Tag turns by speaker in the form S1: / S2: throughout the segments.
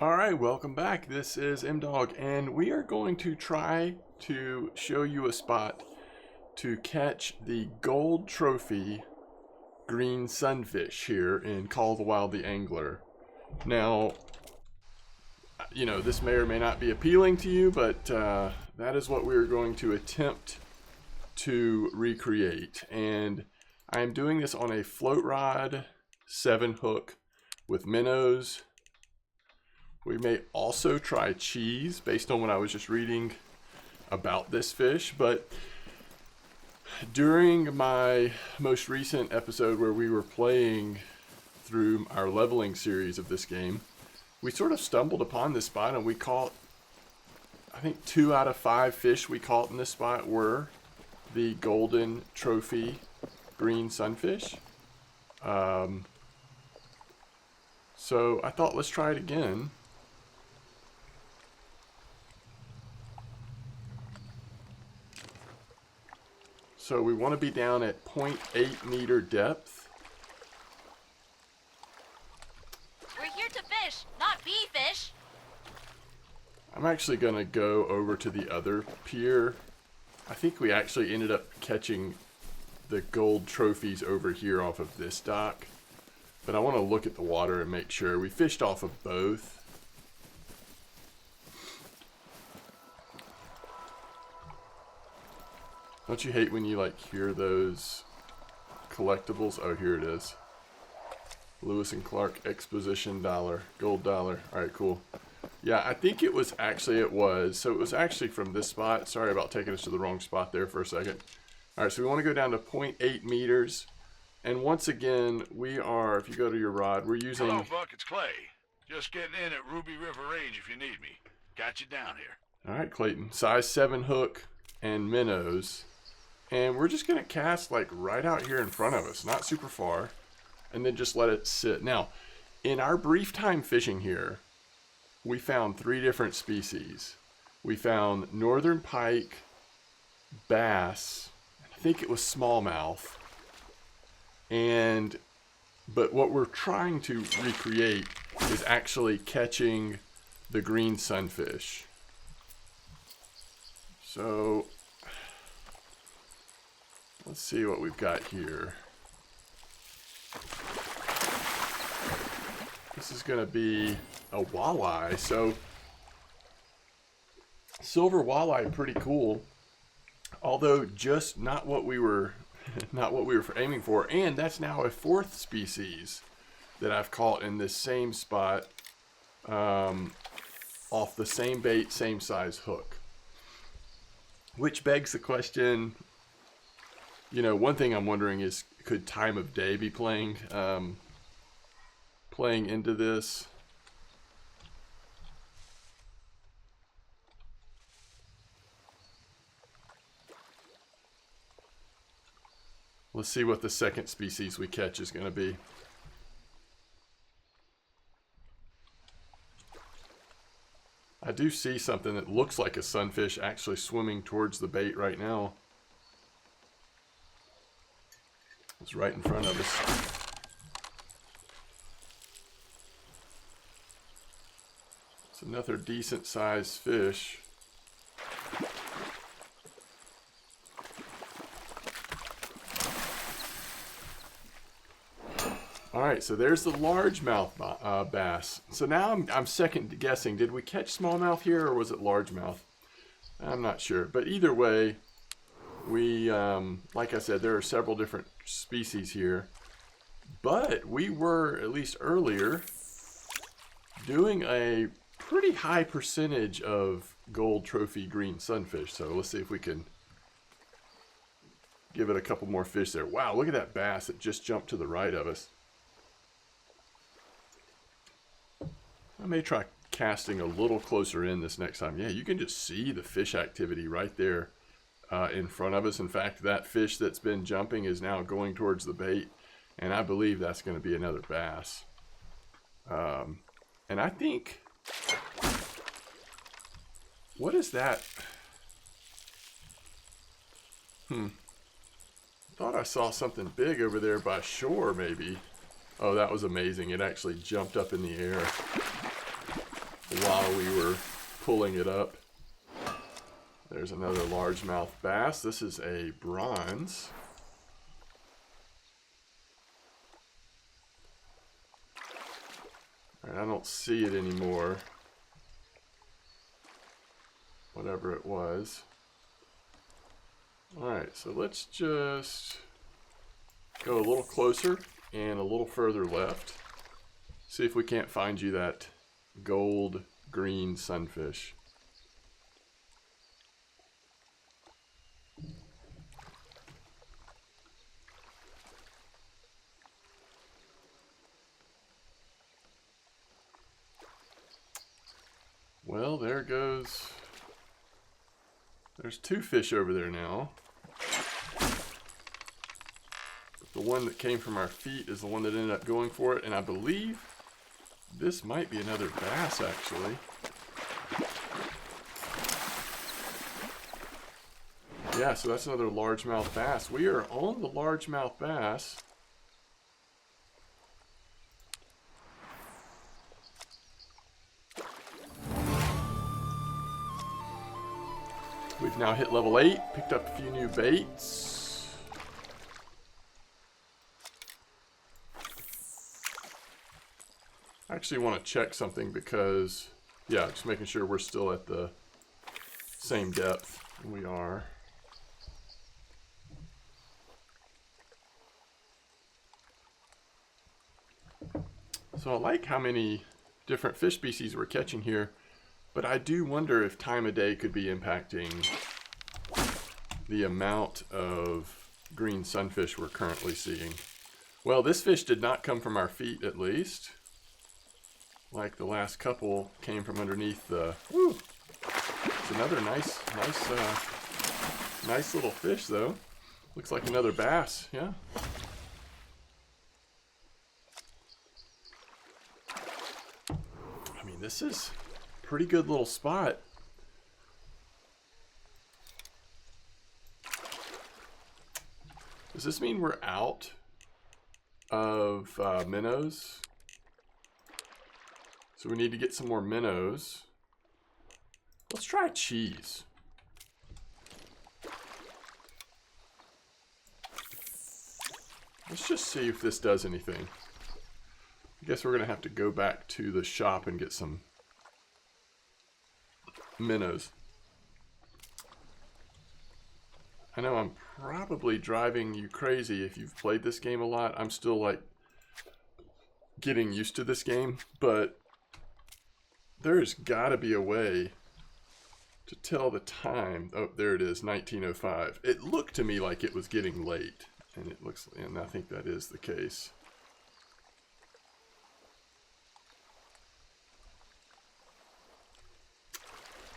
S1: Alright, welcome back. This is M-Dog, and we are going to try to show you a spot to catch the gold trophy green sunfish here in Call of the Wild the Angler. Now, you know, this may or may not be appealing to you, but that is what we're going to attempt to recreate. And I am doing this on a float rod 7 hook with minnows. We may also try cheese based on what I was just reading about this fish, but during my most recent episode where we were playing through our leveling series of this game, we sort of stumbled upon this spot and we caught, I think 2 out of 5 fish we caught in this spot were the golden trophy green sunfish. So I thought, let's try it again. So we want to be down at 0.8 meter depth.
S2: We're here to fish, not be fish.
S1: I'm actually going to go over to the other pier. I think we actually ended up catching the gold trophies over here off of this dock. But I want to look at the water and make sure. We fished off of both. Don't you hate when you like hear those collectibles? Oh, here it is. Lewis and Clark Exposition dollar, gold dollar. All right, cool. Yeah, I think it was actually, so it was actually from this spot. Sorry about taking us to the wrong spot there for a second. All right, so we want to go down to 0.8 meters. And once again, we are, if you go to your rod, we're using...
S3: Hello, Buck, it's Clay. Just getting in at Ruby River Range if you need me. Got you down here.
S1: All right, Clayton. Size 7 hook and minnows. And we're just going to cast like right out here in front of us, not super far, and then just let it sit. Now, in our brief time fishing here, we found 3 different species. We found northern pike, bass, I think it was smallmouth, but what we're trying to recreate is actually catching the green sunfish. So let's see what we've got here. This is going to be a walleye. So silver walleye, pretty cool. Although just not what we were aiming for. And that's now a 4th species that I've caught in this same spot, off the same bait, same size hook. Which begs the question, you know, one thing I'm wondering is, could time of day be playing into this? Let's see what the second species we catch is going to be. I do see something that looks like a sunfish actually swimming towards the bait right now. It's right in front of us. It's another decent sized fish. Alright, so there's the largemouth bass. So now I'm second guessing. Did we catch smallmouth here or was it largemouth? I'm not sure. But either way, we, like I said, there are several different species here. But we were, at least earlier, doing a pretty high percentage of gold trophy green sunfish. So let's see if we can give it a couple more fish there. Wow, look at that bass that just jumped to the right of us. I may try casting a little closer in this next time. Yeah, you can just see the fish activity right there in front of us. In fact, that fish that's been jumping is now going towards the bait, and I believe that's going to be another bass. And I think, what is that? Thought I saw something big over there by shore, maybe. Oh, that was amazing. It actually jumped up in the air. while we were pulling it up. There's another largemouth bass. This is a bronze. All right, I don't see it anymore. Whatever it was. Alright, so let's just go a little closer and a little further left. See if we can't find you that gold green sunfish. Well, there goes. There's two fish over there now. The one that came from our feet is the one that ended up going for it, and I believe this might be another bass, actually. Yeah, so that's another largemouth bass. We are on the largemouth bass. We've now hit level 8, picked up a few new baits. I actually want to check something because, yeah, just making sure we're still at the same depth. We are. So I like how many different fish species we're catching here. But I do wonder if time of day could be impacting the amount of green sunfish we're currently seeing. Well, this fish did not come from our feet, at least. Like the last couple came from underneath the... Woo! It's another nice little fish, though. Looks like another bass, yeah. I mean, this is... pretty good little spot. Does this mean we're out of minnows? So we need to get some more minnows. Let's try cheese. Let's just see if this does anything. I guess we're gonna have to go back to the shop and get some minnows. I know I'm probably driving you crazy if you've played this game a lot. I'm still like getting used to this game, but there's gotta be a way to tell the time. Oh, there it is, 19:05. It looked to me like it was getting late, and it looks, and I think that is the case.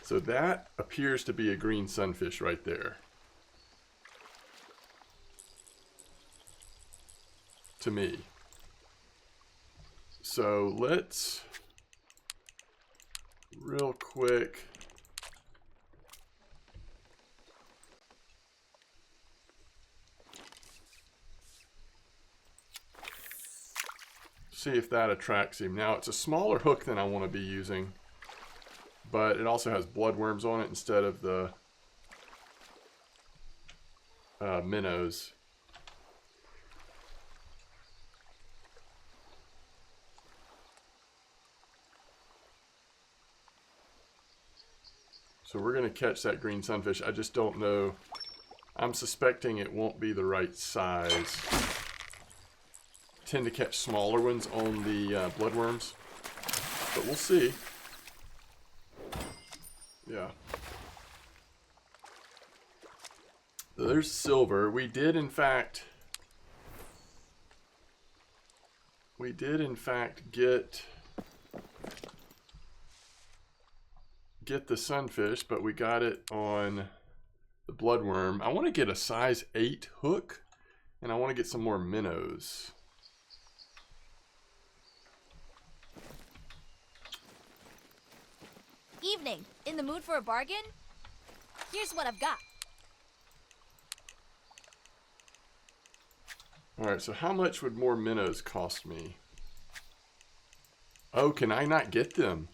S1: So that appears to be a green sunfish right there. To me. So let's real quick see if that attracts him. Now it's a smaller hook than I want to be using. But it also has bloodworms on it instead of the minnows. So we're going to catch that green sunfish. I just don't know. I'm suspecting it won't be the right size. Tend to catch smaller ones on the bloodworms. But we'll see. Yeah. There's silver. We did in fact get the sunfish, but we got it on the bloodworm. I want to get a size 8 hook, and I want to get some more minnows.
S2: Evening. In the mood for a bargain? Here's what I've got.
S1: Alright, so how much would more minnows cost me? Oh, can I not get them?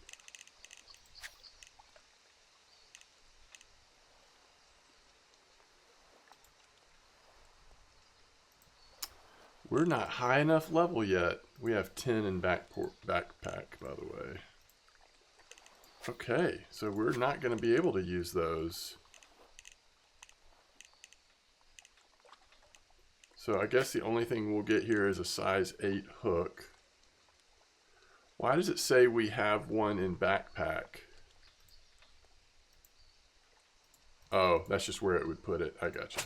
S1: We're not high enough level yet. We have 10 in backpack, by the way. Okay, so we're not going to be able to use those. So I guess the only thing we'll get here is a size 8 hook. Why does it say we have one in backpack? Oh, that's just where it would put it. I gotcha.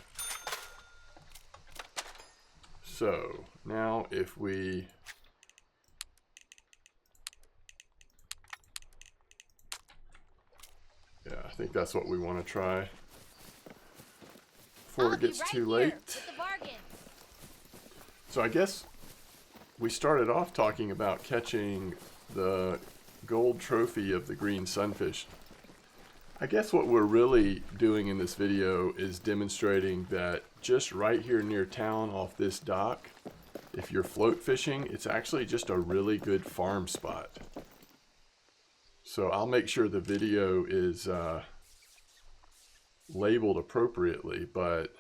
S1: So now if we I think that's what we want to try before it gets too late. So I guess we started off talking about catching the gold trophy of the green sunfish. I guess what we're really doing in this video is demonstrating that just right here near town off this dock, if you're float fishing, it's actually just a really good farm spot. So I'll make sure the video is labeled appropriately, but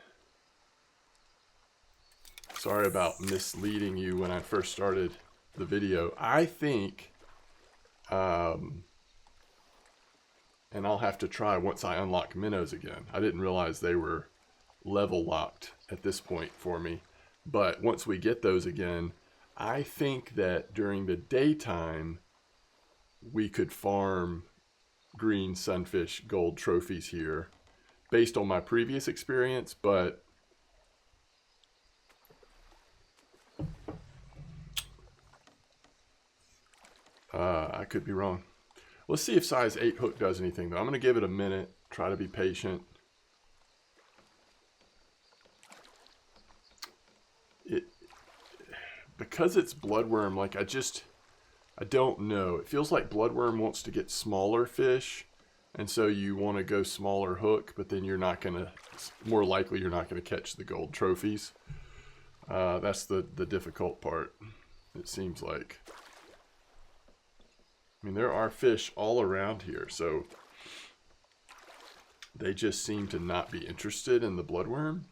S1: sorry about misleading you when I first started the video. I think, and I'll have to try once I unlock minnows again. I didn't realize they were level locked at this point for me. But once we get those again, I think that during the daytime, we could farm green sunfish gold trophies here based on my previous experience, but I could be wrong. Let's see if size 8 hook does anything though. I'm going to give it a minute, try to be patient. Because it's bloodworm, like I don't know. It feels like bloodworm wants to get smaller fish, and so you want to go smaller hook, but then you're not going to, more likely you're not going to catch the gold trophies. That's the difficult part, it seems like. I mean, there are fish all around here, so they just seem to not be interested in the bloodworm.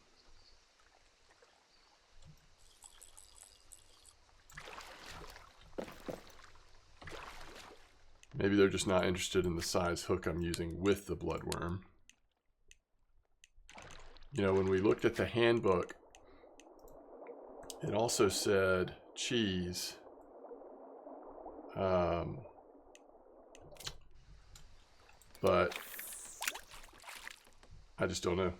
S1: Maybe they're just not interested in the size hook I'm using with the bloodworm. You know, when we looked at the handbook, it also said cheese. But I just don't know.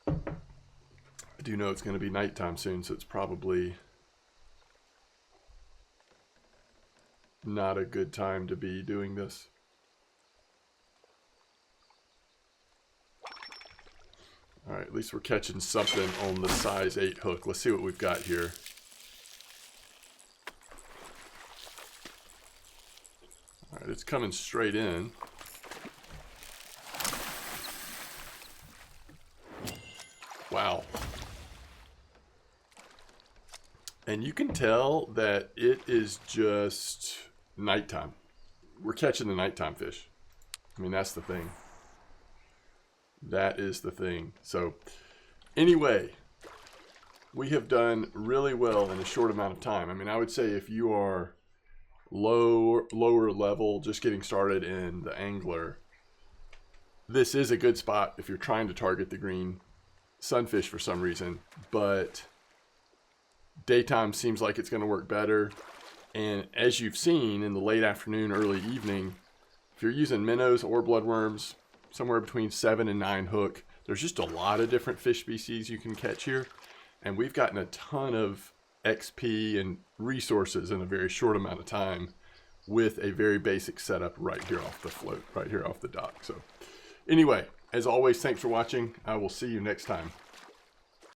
S1: I do know it's going to be nighttime soon, so it's probably not a good time to be doing this. All right, at least we're catching something on the size 8 hook. Let's see what we've got here. All right, it's coming straight in. Wow. And you can tell that it is just nighttime. We're catching the nighttime fish. I mean, that's the thing. That is the thing. So anyway, we have done really well in a short amount of time. I mean, I would say if you are lower level, just getting started in the angler, this is a good spot if you're trying to target the green sunfish for some reason, but daytime seems like it's going to work better. And as you've seen in the late afternoon, early evening, if you're using minnows or bloodworms, somewhere between 7 and 9 hook, there's just a lot of different fish species you can catch here. And we've gotten a ton of XP and resources in a very short amount of time with a very basic setup right here off the float, right here off the dock. So anyway, as always, thanks for watching. I will see you next time.